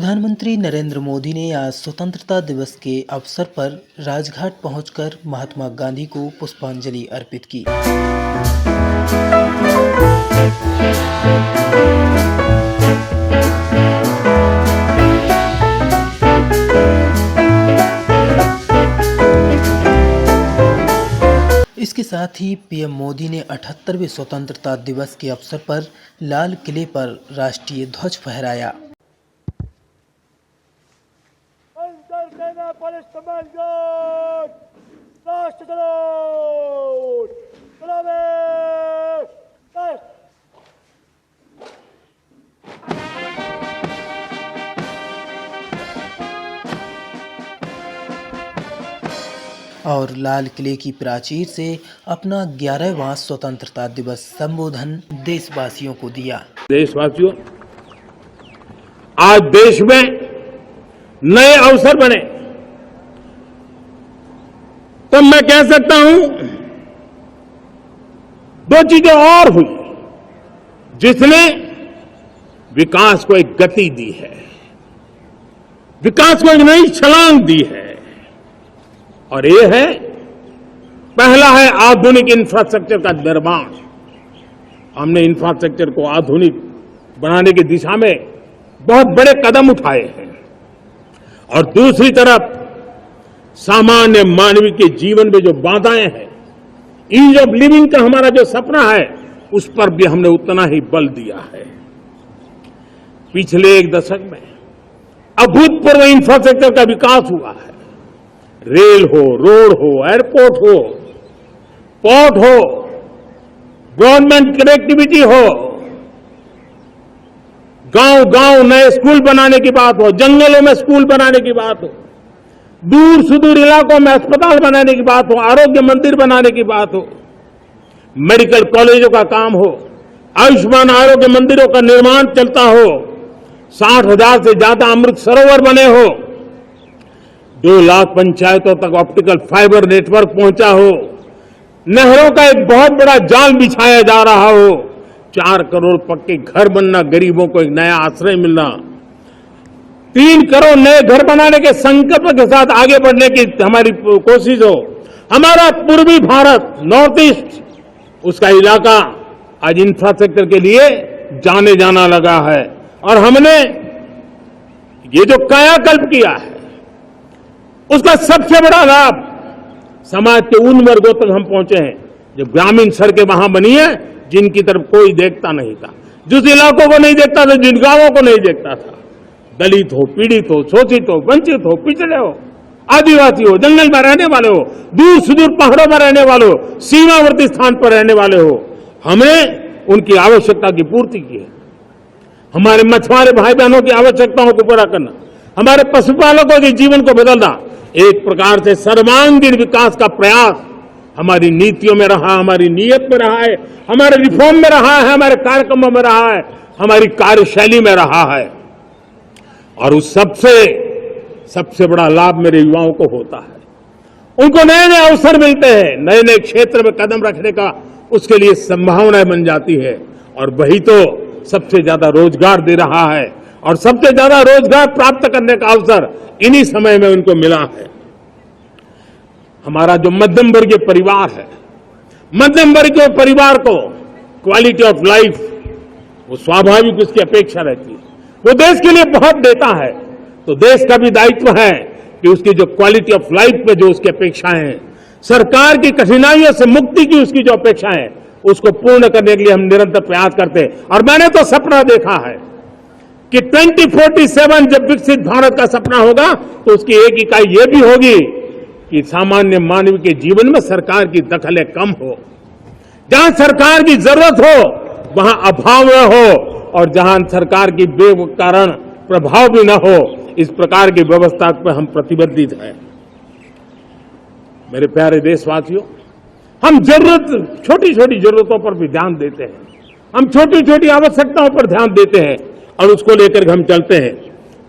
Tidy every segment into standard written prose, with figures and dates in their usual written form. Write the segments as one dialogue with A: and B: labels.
A: प्रधानमंत्री नरेंद्र मोदी ने आज स्वतंत्रता दिवस के अवसर पर राजघाट पहुंचकर महात्मा गांधी को पुष्पांजलि अर्पित की। इसके साथ ही पीएम मोदी ने 78वें स्वतंत्रता दिवस के अवसर पर लाल किले पर राष्ट्रीय ध्वज फहराया। और लाल किले की प्राचीर से अपना 11वां स्वतंत्रता दिवस संबोधन देशवासियों को दिया।
B: देशवासियों, आज देश में नए अवसर बने तो मैं कह सकता हूं दो चीजें और हुई जिसने विकास को एक गति दी है, विकास को एक नई छलांग दी है। और ये है, पहला है आधुनिक इंफ्रास्ट्रक्चर का निर्माण। हमने इंफ्रास्ट्रक्चर को आधुनिक बनाने की दिशा में बहुत बड़े कदम उठाए हैं। और दूसरी तरफ सामान्य मानवीय के जीवन में जो बाधाएं हैं, ईज ऑफ लिविंग का हमारा जो सपना है, उस पर भी हमने उतना ही बल दिया है। पिछले एक दशक में अभूतपूर्व इंफ्रास्ट्रक्चर का विकास हुआ है। रेल हो, रोड हो, एयरपोर्ट हो, पोर्ट हो, गवर्नमेंट कनेक्टिविटी हो, गांव-गांव नए स्कूल बनाने की बात हो, जंगलों में स्कूल बनाने की बात हो, दूर सुदूर इलाकों में अस्पताल बनाने की बात हो, आरोग्य मंदिर बनाने की बात हो, मेडिकल कॉलेजों का काम हो, आयुष्मान आरोग्य मंदिरों का निर्माण चलता हो, 60,000 से ज्यादा अमृत सरोवर बने हो, 2 लाख पंचायतों तक ऑप्टिकल फाइबर नेटवर्क पहुंचा हो, नहरों का एक बहुत बड़ा जाल बिछाया जा रहा हो, 4 करोड़ पक्के घर बनना, गरीबों को एक नया आश्रय मिलना, 3 करोड़ नए घर बनाने के संकल्प के साथ आगे बढ़ने की हमारी कोशिश हो। हमारा पूर्वी भारत, नॉर्थ ईस्ट, उसका इलाका आज इंफ्रास्ट्रक्चर के लिए जाने जाना लगा है। और हमने ये जो कायाकल्प किया है, उसका सबसे बड़ा लाभ समाज के उन वर्गों तक हम पहुंचे हैं जो ग्रामीण सड़कें वहां बनी है जिनकी तरफ कोई देखता नहीं था, जिस इलाकों को नहीं देखता था, जिन गांवों को नहीं देखता था। दलित हो, पीड़ित हो, शोषित हो, वंचित हो, पिछड़े हो, आदिवासी हो, जंगल में रहने वाले हो, दूर सुदूर पहाड़ों में रहने वाले हो, सीमावर्ती स्थान पर रहने वाले हो, हमने उनकी आवश्यकता की पूर्ति की है। हमारे मछुआरे भाई बहनों की आवश्यकताओं को पूरा करना, हमारे पशुपालकों के जीवन को बदलना, एक प्रकार से सर्वांगीण विकास का प्रयास हमारी नीतियों में रहा, हमारी नीयत में रहा है, हमारे रिफॉर्म में रहा है, हमारे कार्यक्रमों में रहा है, हमारी कार्यशैली में रहा है। और उस सबसे बड़ा लाभ मेरे युवाओं को होता है। उनको नए नए अवसर मिलते हैं, नए नए क्षेत्र में कदम रखने का उसके लिए संभावनाएं बन जाती है। और वही तो सबसे ज्यादा रोजगार दे रहा है। और सबसे ज्यादा रोजगार प्राप्त करने का अवसर इन्हीं समय में उनको मिला है। हमारा जो मध्यम वर्गीय परिवार है, मध्यम वर्गीय परिवार को क्वालिटी ऑफ लाइफ, वो स्वाभाविक उसकी अपेक्षा रहती है। वो देश के लिए बहुत देता है, तो देश का भी दायित्व है कि उसकी जो क्वालिटी ऑफ लाइफ में जो उसकी अपेक्षाएं हैं, सरकार की कठिनाइयों से मुक्ति की उसकी जो अपेक्षाएं हैं, उसको पूर्ण करने के लिए हम निरंतर प्रयास करते हैं। और मैंने तो सपना देखा है कि 2047 जब विकसित भारत का सपना होगा, तो उसकी एक इकाई ये भी होगी कि सामान्य मानव के जीवन में सरकार की दखलें कम हो, जहां सरकार की जरूरत हो वहां अभाव न हो, और जहां सरकार की बेकारण प्रभाव भी न हो, इस प्रकार की व्यवस्था पर हम प्रतिबद्ध हैं। मेरे प्यारे देशवासियों, हम छोटी छोटी जरूरतों पर भी ध्यान देते हैं, हम छोटी छोटी आवश्यकताओं पर ध्यान देते हैं और उसको लेकर हम चलते हैं।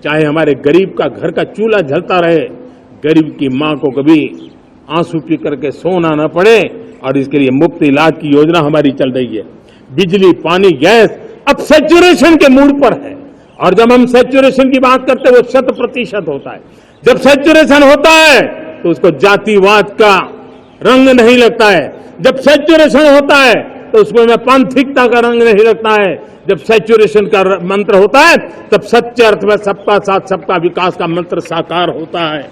B: चाहे हमारे गरीब का घर का चूल्हा जलता रहे, गरीब की मां को कभी आंसू पी करके सोना न पड़े, और इसके लिए मुफ्त इलाज की योजना हमारी चल रही है। बिजली, पानी, गैस अब सैचुरेशन के मूड पर है। और जब हम सैचुरेशन की बात करते हैं वो 100% होता है। जब सैचुरेशन होता है तो उसको जातिवाद का रंग नहीं लगता है। जब सैचुरेशन होता है तो उसमें पांथिकता का रंग नहीं लगता है। जब सैचुरेशन का मंत्र होता है तब सच्चे अर्थ में सबका साथ सबका विकास का मंत्र साकार होता है।